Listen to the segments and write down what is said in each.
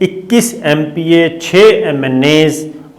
21 MPA, 6 MNAs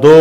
2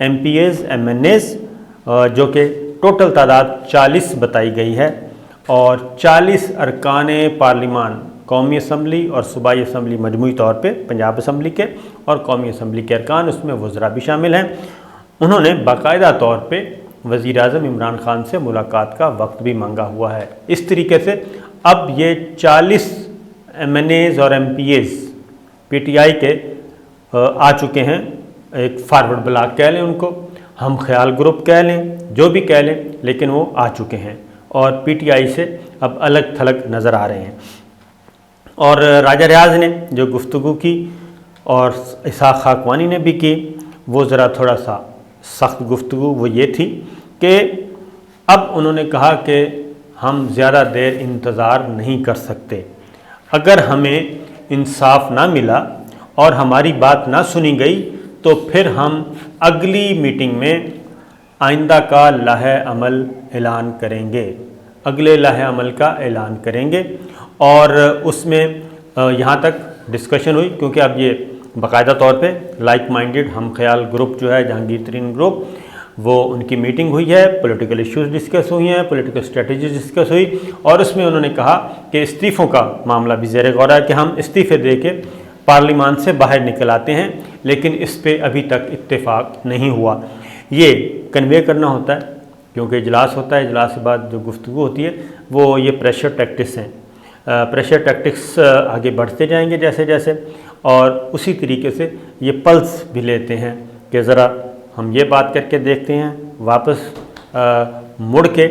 MPs MNAs جو کہ total تعداد 40 بتائی گئی ہے، اور 40 ارکان پارلیمان قومی اسمبلی اور صوبائی اسمبلی مجموعی طور پہ پنجاب اسمبلی کے اور قومی اسمبلی کے ارکان، اس میں وزراء بھی شامل ہیں، انہوں نے باقاعدہ طور پہ وزیر اعظم عمران خان سے ملاقات کا وقت بھی مانگا ہوا ہے۔ اس طریقے سے اب یہ 40 MNAs اور MPs PTI کے آ چکے ہیں، ایک فارورڈ بلاک کہہ لیں ان کو، ہم خیال گروپ کہہ لیں، جو بھی کہہ لیں، لیکن وہ آ چکے ہیں اور PTI سے اب الگ تھلگ نظر آ رہے ہیں۔ اور راجہ ریاض نے جو گفتگو کی اور اسحاق خاقوانی نے بھی کی، وہ ذرا تھوڑا سا سخت گفتگو وہ یہ تھی کہ اب انہوں نے کہا کہ ہم زیادہ دیر انتظار نہیں کر سکتے، اگر ہمیں انصاف نہ ملا اور ہماری بات نہ سنی گئی تو پھر ہم اگلی میٹنگ میں آئندہ کا لائحہ عمل اعلان کریں گے، اگلے لائحہ عمل کا اعلان کریں گے۔ اور اس میں یہاں تک ڈسکشن ہوئی، کیونکہ اب یہ باقاعدہ طور پہ لائک مائنڈڈ ہم خیال گروپ جو ہے جہانگیر ترین گروپ، وہ ان کی میٹنگ ہوئی ہے، پولیٹیکل ایشوز ڈسکس ہوئی ہیں، پولیٹیکل اسٹریٹجی ڈسکس ہوئی، اور اس میں انہوں نے کہا کہ استعفوں کا معاملہ بھی زیر غور ہے کہ ہم استعفے دے کے پارلیمان سے باہر نکل آتے ہیں، لیکن اس پہ ابھی تک اتفاق نہیں ہوا۔ یہ کنوے کرنا ہوتا ہے کیونکہ اجلاس ہوتا ہے، اجلاس کے بعد جو گفتگو ہوتی ہے وہ یہ پریشر ٹیکٹکس ہیں، پریشر ٹیکٹکس آگے بڑھتے جائیں گے جیسے جیسے، اور اسی طریقے سے یہ پلس بھی لیتے ہیں کہ ذرا ہم یہ بات کر کے دیکھتے ہیں، واپس مڑ کے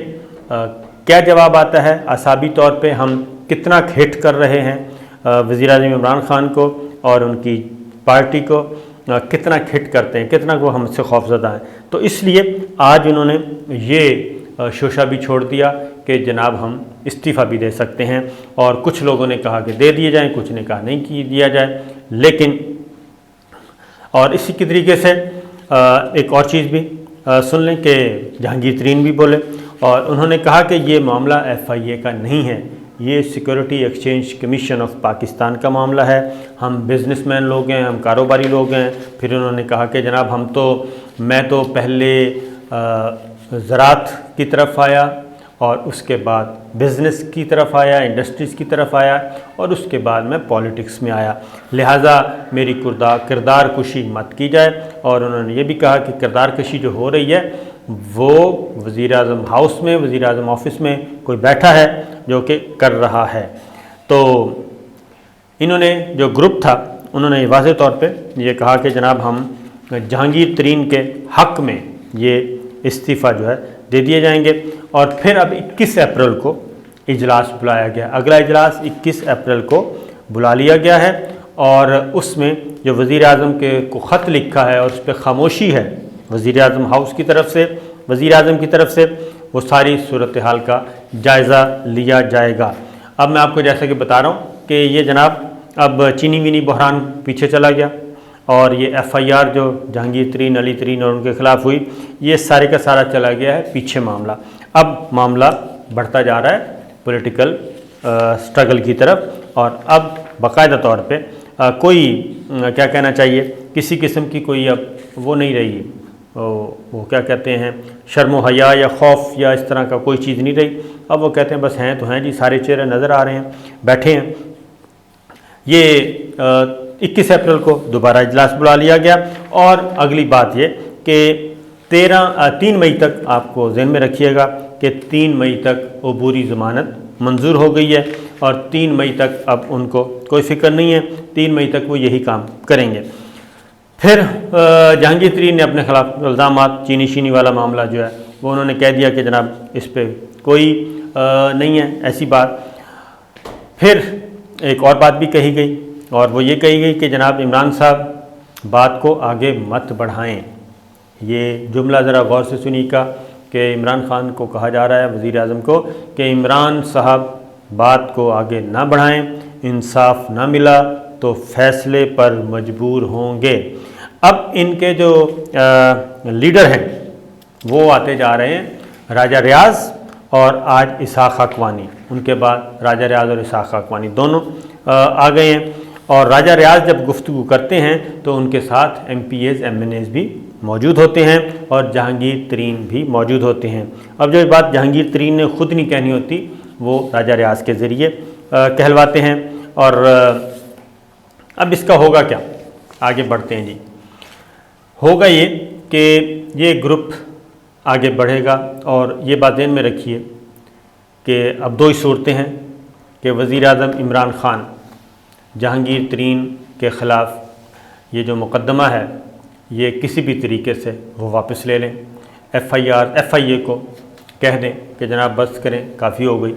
کیا جواب آتا ہے، اعصابی طور پہ ہم کتنا ہٹ کر رہے ہیں وزیر اعظم عمران خان کو اور ان کی پارٹی کو، کتنا ہٹ کرتے ہیں، کتنا وہ ہم سے خوف زدہ ہیں۔ تو اس لیے آج انہوں نے یہ شوشہ بھی چھوڑ دیا کہ جناب ہم استعفیٰ بھی دے سکتے ہیں، اور کچھ لوگوں نے کہا کہ دے دیے جائیں، کچھ نے کہا نہیں کی دیا جائے، لیکن اور اسی کے طریقے سے ایک اور چیز بھی سن لیں کہ جہانگیر ترین بھی بولے، اور انہوں نے کہا کہ یہ معاملہ FIA کا نہیں ہے، یہ security exchange commission of Pakistan کا معاملہ ہے، ہم بزنس مین لوگ ہیں، ہم کاروباری لوگ ہیں۔ پھر انہوں نے کہا کہ جناب میں تو پہلے زراعت کی طرف آیا اور اس کے بعد بزنس کی طرف آیا، انڈسٹریز کی طرف آیا، اور اس کے بعد میں پولیٹکس میں آیا، لہٰذا میری کردار کشی مت کی جائے۔ اور انہوں نے یہ بھی کہا کہ کردار کشی جو ہو رہی ہے وہ وزیر اعظم ہاؤس میں، وزیر اعظم آفس میں کوئی بیٹھا ہے جو کہ کر رہا ہے۔ تو انہوں نے جو گروپ تھا انہوں نے واضح طور پہ یہ کہا کہ جناب ہم جہانگیر ترین کے حق میں یہ استعفیٰ جو ہے دے دیے جائیں گے۔ اور پھر اب 21 اپریل کو اجلاس بلایا گیا، اگلا اجلاس 21 اپریل کو بلا لیا گیا ہے، اور اس میں جو وزیر اعظم کو خط لکھا ہے اور اس پہ خاموشی ہے وزیر اعظم ہاؤس کی طرف سے، وزیر اعظم کی طرف سے، وہ ساری صورتحال کا جائزہ لیا جائے گا۔ اب میں آپ کو جیسا کہ بتا رہا ہوں کہ یہ جناب اب چینی وینی بحران پیچھے چلا گیا، اور یہ FIR جو جہانگیر ترین، علی ترین اور ان کے خلاف ہوئی، یہ سارے کا سارا چلا گیا ہے پیچھے معاملہ۔ اب معاملہ بڑھتا جا رہا ہے پولیٹیکل سٹرگل کی طرف، اور اب باقاعدہ طور پہ کوئی کیا کہنا چاہیے، کسی قسم کی کوئی اب وہ نہیں رہی، وہ کیا کہتے ہیں، شرم و حیا یا خوف یا اس طرح کا کوئی چیز نہیں رہی۔ اب وہ کہتے ہیں بس ہیں تو ہیں جی، سارے چہرے نظر آ رہے ہیں، بیٹھے ہیں۔ یہ 21 اپریل کو دوبارہ اجلاس بلا لیا گیا، اور اگلی بات یہ کہ 3 مئی تک آپ کو ذہن میں رکھیے گا کہ 3 مئی تک عبوری ضمانت منظور ہو گئی ہے، اور 3 مئی تک اب ان کو کوئی فکر نہیں ہے، 3 مئی تک وہ یہی کام کریں گے۔ پھر جہانگیر ترین نے اپنے خلاف الزامات، چینی شینی والا معاملہ جو ہے وہ انہوں نے کہہ دیا کہ جناب اس پہ کوئی نہیں ہے ایسی بات۔ پھر ایک اور بات بھی کہی گئی، اور وہ یہ کہی گئی کہ جناب عمران صاحب بات کو آگے مت بڑھائیں۔ یہ جملہ ذرا غور سے سنیے گا کہ عمران خان کو کہا جا رہا ہے، وزیر اعظم کو، کہ عمران صاحب بات کو آگے نہ بڑھائیں، انصاف نہ ملا تو فیصلے پر مجبور ہوں گے۔ اب ان کے جو لیڈر ہیں وہ آتے جا رہے ہیں، راجہ ریاض اور آج اسحاق خاقوانی، ان کے بعد راجہ ریاض اور اسحاق خاقوانی دونوں آ گئے ہیں، اور راجہ ریاض جب گفتگو کرتے ہیں تو ان کے ساتھ MPs MNAs بھی موجود ہوتے ہیں اور جہانگیر ترین بھی موجود ہوتے ہیں۔ اب جو بات جہانگیر ترین نے خود نہیں کہنی ہوتی وہ راجہ ریاض کے ذریعے کہلواتے ہیں۔ اور اب اس کا ہوگا کیا، آگے بڑھتے ہیں جی۔ ہوگا یہ کہ یہ گروپ آگے بڑھے گا، اور یہ بات ذہن میں رکھیے کہ اب دو ہی صورتیں ہیں کہ وزیر اعظم عمران خان جہانگیر ترین کے خلاف یہ جو مقدمہ ہے یہ کسی بھی طریقے سے وہ واپس لے لیں، ایف آئی اے کو کہہ دیں کہ جناب بس کریں، کافی ہو گئی۔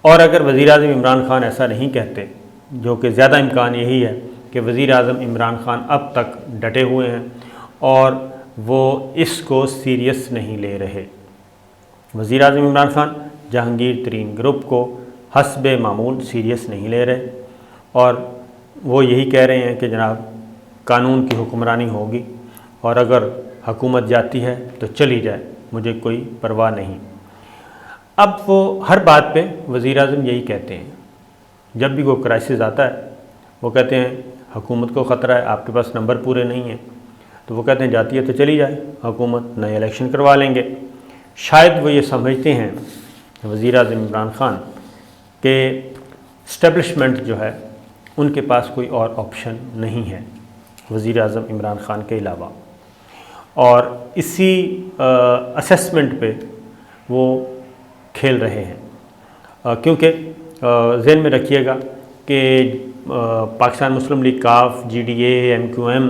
اور اگر وزیر اعظم عمران خان ایسا نہیں کہتے، جو کہ زیادہ امکان یہی ہے کہ وزیر اعظم عمران خان اب تک ڈٹے ہوئے ہیں اور وہ اس کو سیریس نہیں لے رہے، وزیر اعظم عمران خان جہانگیر ترین گروپ کو حسب معمول سیریس نہیں لے رہے، اور وہ یہی کہہ رہے ہیں کہ جناب قانون کی حکمرانی ہوگی، اور اگر حکومت جاتی ہے تو چلی جائے، مجھے کوئی پرواہ نہیں۔ اب وہ ہر بات پہ وزیر اعظم یہی کہتے ہیں، جب بھی کوئی کرائسس آتا ہے وہ کہتے ہیں حکومت کو خطرہ ہے، آپ کے پاس نمبر پورے نہیں ہیں، تو وہ کہتے ہیں جاتی ہے تو چلی جائے، حکومت نئے الیکشن کروا لیں گے۔ شاید وہ یہ سمجھتے ہیں وزیر اعظم عمران خان کہ اسٹیبلشمنٹ جو ہے ان کے پاس کوئی اور آپشن نہیں ہے وزیر اعظم عمران خان کے علاوہ، اور اسی اسیسمنٹ پہ وہ کھیل رہے ہیں۔ کیونکہ ذہن میں رکھیے گا کہ پاکستان مسلم لیگ کاف، G D A, M Q M,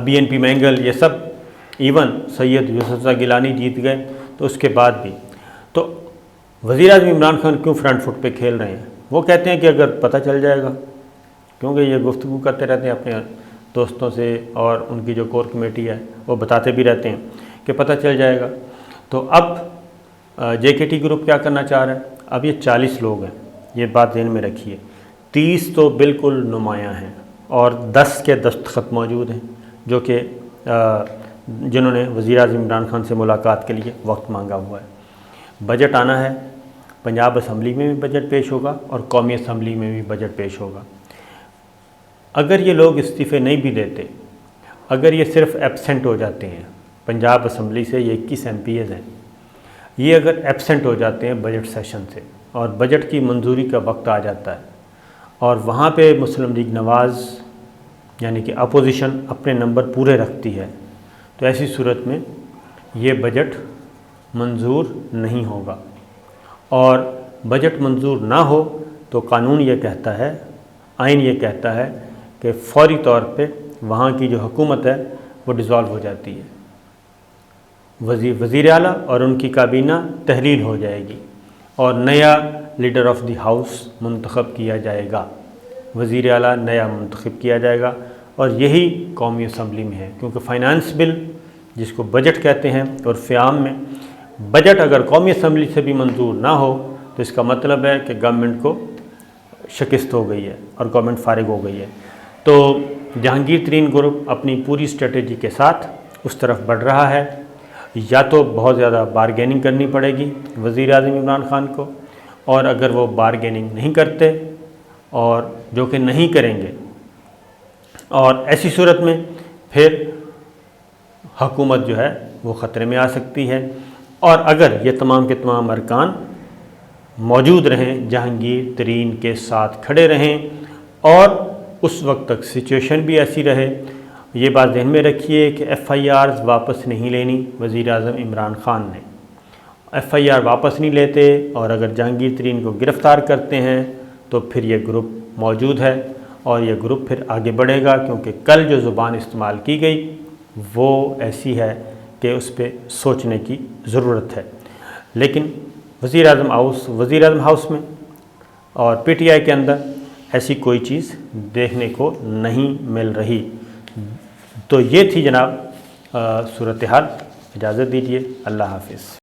B N P Mengal, یہ سب ایون سید یوسف گیلانی جیت گئے، تو اس کے بعد بھی تو وزیر اعظم عمران خان کیوں فرنٹ فٹ پہ کھیل رہے ہیں؟ وہ کہتے ہیں کہ اگر پتہ چل جائے گا، کیونکہ یہ گفتگو کرتے رہتے ہیں اپنے دوستوں سے، اور ان کی جو کور کمیٹی ہے وہ بتاتے بھی رہتے ہیں کہ پتہ چل جائے گا۔ تو اب جے کے ٹی گروپ کیا کرنا چاہ رہا ہے؟ اب یہ 40 لوگ ہیں، یہ بات ذہن میں رکھیے، 30 تو بالکل نمایاں ہیں اور 10 کے دستخط موجود ہیں، جو کہ جنہوں نے وزیر اعظم عمران خان سے ملاقات کے لیے وقت مانگا ہوا ہے۔ بجٹ آنا ہے، پنجاب اسمبلی میں بھی بجٹ پیش ہوگا اور قومی اسمبلی میں بھی بجٹ پیش ہوگا۔ اگر یہ لوگ استعفے نہیں بھی دیتے، اگر یہ صرف ایبسنٹ ہو جاتے ہیں، پنجاب اسمبلی سے یہ 21 ایم پی ایز ہیں، یہ اگر ایبسنٹ ہو جاتے ہیں بجٹ سیشن سے اور بجٹ کی منظوری کا وقت آ جاتا ہے، اور وہاں پہ مسلم لیگ نواز یعنی کہ اپوزیشن اپنے نمبر پورے رکھتی ہے، تو ایسی صورت میں یہ بجٹ منظور نہیں ہوگا، اور بجٹ منظور نہ ہو تو قانون یہ کہتا ہے، آئین یہ کہتا ہے کہ فوری طور پہ وہاں کی جو حکومت ہے وہ ڈیزالو ہو جاتی ہے، وزیر اعلیٰ اور ان کی کابینہ تحلیل ہو جائے گی اور نیا لیڈر آف دی ہاؤس منتخب کیا جائے گا، وزیر اعلیٰ نیا منتخب کیا جائے گا، اور یہی قومی اسمبلی میں ہے، کیونکہ فائنانس بل جس کو بجٹ کہتے ہیں اور فیام میں بجٹ اگر قومی اسمبلی سے بھی منظور نہ ہو تو اس کا مطلب ہے کہ گورنمنٹ کو شکست ہو گئی ہے اور گورنمنٹ فارغ ہو گئی ہے۔ تو جہانگیر ترین گروپ اپنی پوری اسٹریٹجی کے ساتھ اس طرف بڑھ رہا ہے، یا تو بہت زیادہ بارگیننگ کرنی پڑے گی وزیر اعظم عمران خان کو، اور اگر وہ بارگیننگ نہیں کرتے اور جو کہ نہیں کریں گے، اور ایسی صورت میں پھر حکومت جو ہے وہ خطرے میں آ سکتی ہے، اور اگر یہ تمام کے تمام ارکان موجود رہیں، جہانگیر ترین کے ساتھ کھڑے رہیں، اور اس وقت تک سچویشن بھی ایسی رہے، یہ بات ذہن میں رکھیے کہ ایف آئی آرز واپس نہیں لینی وزیر اعظم عمران خان نے، ایف آئی آر واپس نہیں لیتے، اور اگر جہانگیر ترین کو گرفتار کرتے ہیں تو پھر یہ گروپ موجود ہے، اور یہ گروپ پھر آگے بڑھے گا، کیونکہ کل جو زبان استعمال کی گئی وہ ایسی ہے کہ اس پہ سوچنے کی ضرورت ہے۔ لیکن وزیر اعظم ہاؤس میں اور پی ٹی آئی کے اندر ایسی کوئی چیز دیکھنے کو نہیں مل رہی۔ تو یہ تھی جناب صورتحال، اجازت دیجیے، اللہ حافظ۔